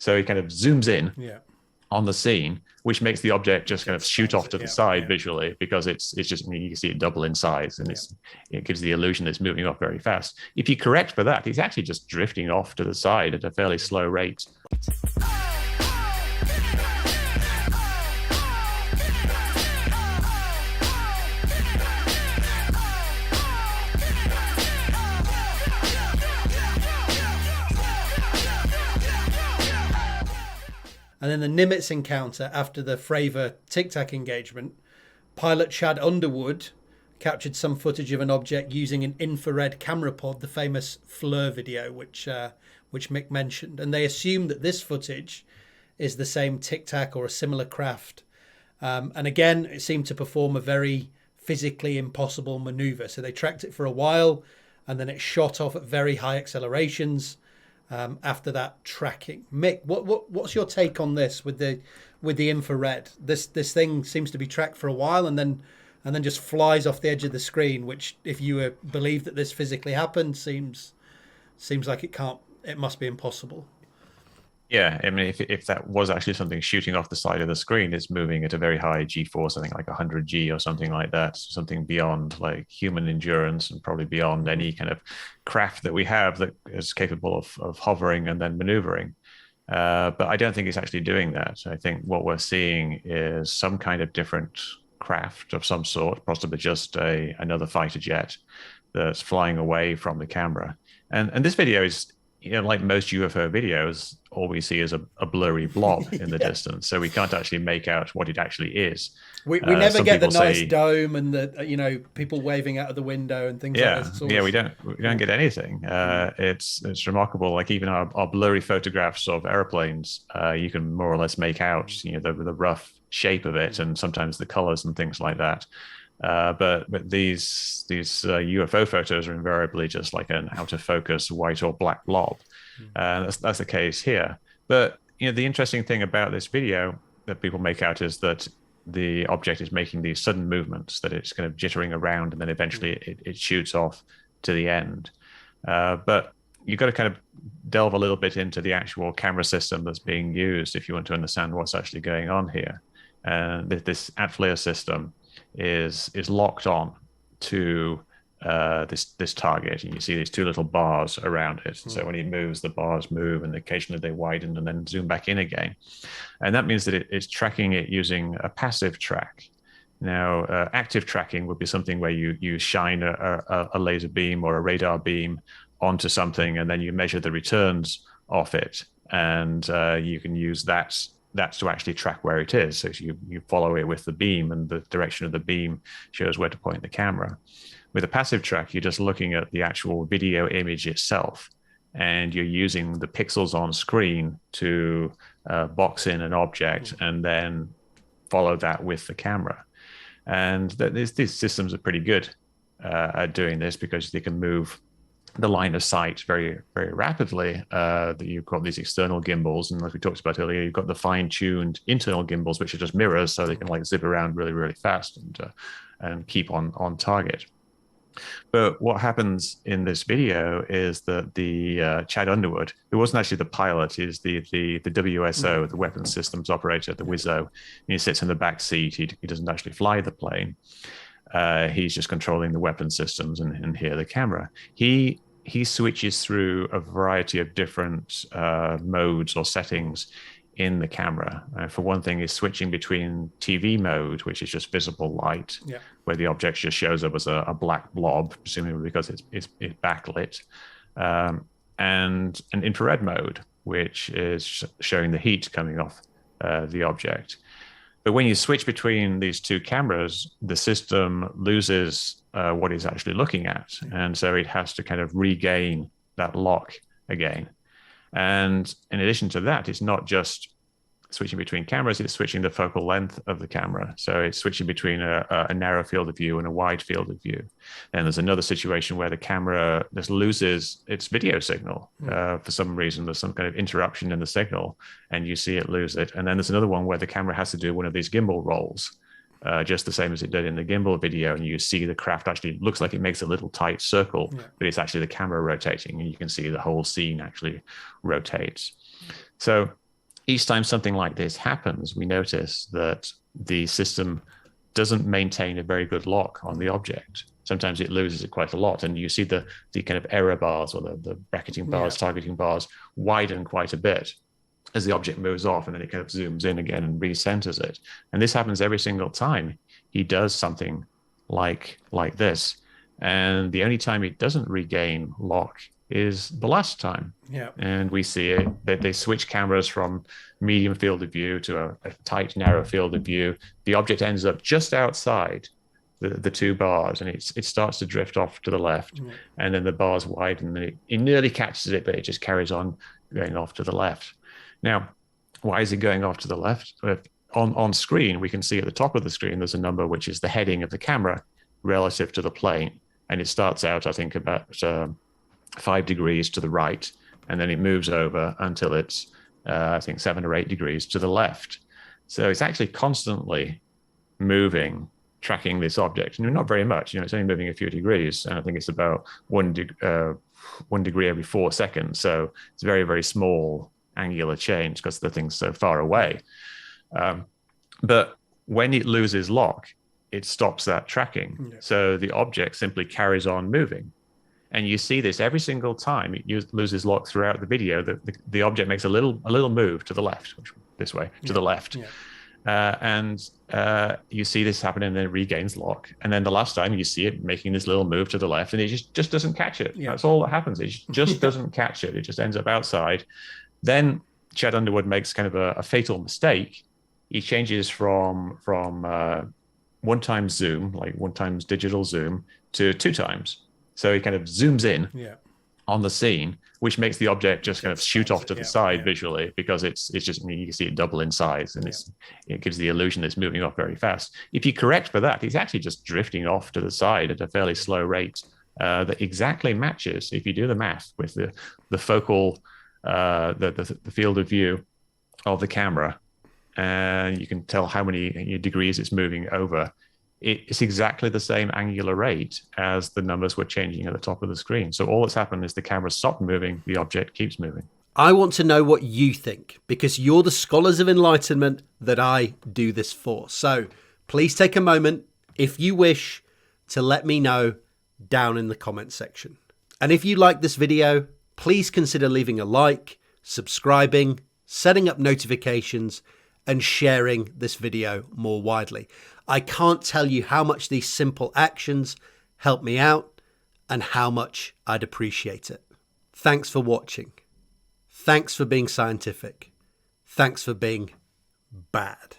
So he kind of zooms in Yeah. on the scene, which makes the object just kind of shoot off to the side yeah. visually, because it's just, you can see it double in size, and it gives the illusion that it's moving off very fast. If you correct for that, it's actually just drifting off to the side at a fairly slow rate. And then the Nimitz encounter after the Faragher Tic Tac engagement, pilot Chad Underwood captured some footage of an object using an infrared camera pod, the famous FLIR video, which Mick mentioned. And they assumed that this footage is the same Tic Tac or a similar craft. And again, it seemed to perform a very physically impossible maneuver. So they tracked it for a while, and then it shot off at very high accelerations. After that tracking, Mick, what's your take on this with the infrared? This thing seems to be tracked for a while and then just flies off the edge of the screen, which, if you believe that this physically happened, seems like it must be impossible. Yeah, I mean, if that was actually something shooting off the side of the screen, it's moving at a very high G-force, something like 100 G or something like that, something beyond like human endurance and probably beyond any kind of craft that we have that is capable of hovering and then maneuvering. But I don't think it's actually doing that. I think what we're seeing is some kind of different craft of some sort, possibly just another fighter jet that's flying away from the camera. And this video is, like most UFO videos, all we see is a blurry blob in the distance. So we can't actually make out what it actually is. We never get the nice dome and the people waving out of the window and things like that. Yeah, we don't get anything. It's remarkable. Like even our blurry photographs of airplanes, you can more or less make out the rough shape of it and sometimes the colors and things like that. But these UFO photos are invariably just like an out of focus white or black blob. That's the case here. But the interesting thing about this video that people make out is that the object is making these sudden movements, that it's kind of jittering around, and then eventually it shoots off to the end. But you've got to kind of delve a little bit into the actual camera system that's being used if you want to understand what's actually going on here. This FLIR system is locked on to this target, and you see these two little bars around it. So when it moves, the bars move, and occasionally they widen and then zoom back in again. And that means that it's tracking it using a passive track. Now, active tracking would be something where you shine a laser beam or a radar beam onto something, and then you measure the returns off it, and you can use that's to actually track where it is. So you follow it with the beam, and the direction of the beam shows where to point the camera. With a passive track, you're just looking at the actual video image itself, and you're using the pixels on screen to box in an object and then follow that with the camera. And these systems are pretty good at doing this, because they can move the line of sight very, very rapidly. That you've got these external gimbals, and like we talked about earlier, you've got the fine-tuned internal gimbals, which are just mirrors, so they can like zip around really, really fast and keep on target. But what happens in this video is that the Chad Underwood, who wasn't actually the pilot, is the WSO, the weapons systems operator, the WISO. And he sits in the back seat. He doesn't actually fly the plane. He's just controlling the weapon systems and here the camera. He switches through a variety of different modes or settings in the camera. For one thing, is switching between TV mode, which is just visible light, where the object just shows up as a black blob, presumably because it's backlit, and an infrared mode, which is showing the heat coming off the object. But when you switch between these two cameras, the system loses what it's actually looking at. And so it has to kind of regain that lock again. And in addition to that, it's not just switching between cameras, it's switching the focal length of the camera. So it's switching between a narrow field of view and a wide field of view. And there's another situation where the camera just loses its video signal. For some reason, there's some kind of interruption in the signal, and you see it lose it. And then there's another one where the camera has to do one of these gimbal rolls, just the same as it did in the gimbal video. And you see the craft actually looks like it makes a little tight circle, but it's actually the camera rotating, and you can see the whole scene actually rotates. So each time something like this happens, we notice that the system doesn't maintain a very good lock on the object. Sometimes it loses it quite a lot. And you see the kind of error bars or the bracketing bars, targeting bars widen quite a bit as the object moves off, and then it kind of zooms in again and recenters it. And this happens every single time he does something like this. And the only time it doesn't regain lock is the last time. Yeah. And we see it that they switch cameras from medium field of view to a tight, narrow field of view. The object ends up just outside the two bars, and it starts to drift off to the left. And then the bars widen, and it nearly catches it, but it just carries on going off to the left. Now, why is it going off to the left? On screen, we can see at the top of the screen, there's a number which is the heading of the camera relative to the plane. And it starts out, I think, about 5 degrees to the right, and then it moves over until it's, I think, 7 or 8 degrees to the left. So it's actually constantly moving, tracking this object. And not very much, it's only moving a few degrees. And I think it's about 1 degree every 4 seconds. So it's a very, very small angular change because the thing's so far away. But when it loses lock, it stops that tracking. Yeah. So the object simply carries on moving. And you see this every single time it loses lock throughout the video. The object makes a little move to the left, this way, to the left. Yeah. And you see this happen, and then it regains lock. And then the last time you see it making this little move to the left, and it just doesn't catch it. Yeah. That's all that happens. It just doesn't catch it. It just ends up outside. Then Chad Underwood makes kind of a fatal mistake. He changes from 1 times zoom, like 1 times digital zoom, to 2 times. So he kind of zooms in on the scene, which makes the object just kind of shoot off to the side visually, because it's just, you can see it double in size, and it gives the illusion that it's moving off very fast. If you correct for that, it's actually just drifting off to the side at a fairly slow rate that exactly matches, if you do the math, with the focal, the field of view of the camera, and you can tell how many degrees it's moving over. It's exactly the same angular rate as the numbers were changing at the top of the screen. So all that's happened is the camera stopped moving, the object keeps moving. I want to know what you think, because you're the scholars of enlightenment that I do this for. So please take a moment, if you wish, to let me know down in the comment section. And if you like this video, please consider leaving a like, subscribing, setting up notifications, and sharing this video more widely. I can't tell you how much these simple actions help me out and how much I'd appreciate it. Thanks for watching. Thanks for being scientific. Thanks for being bad.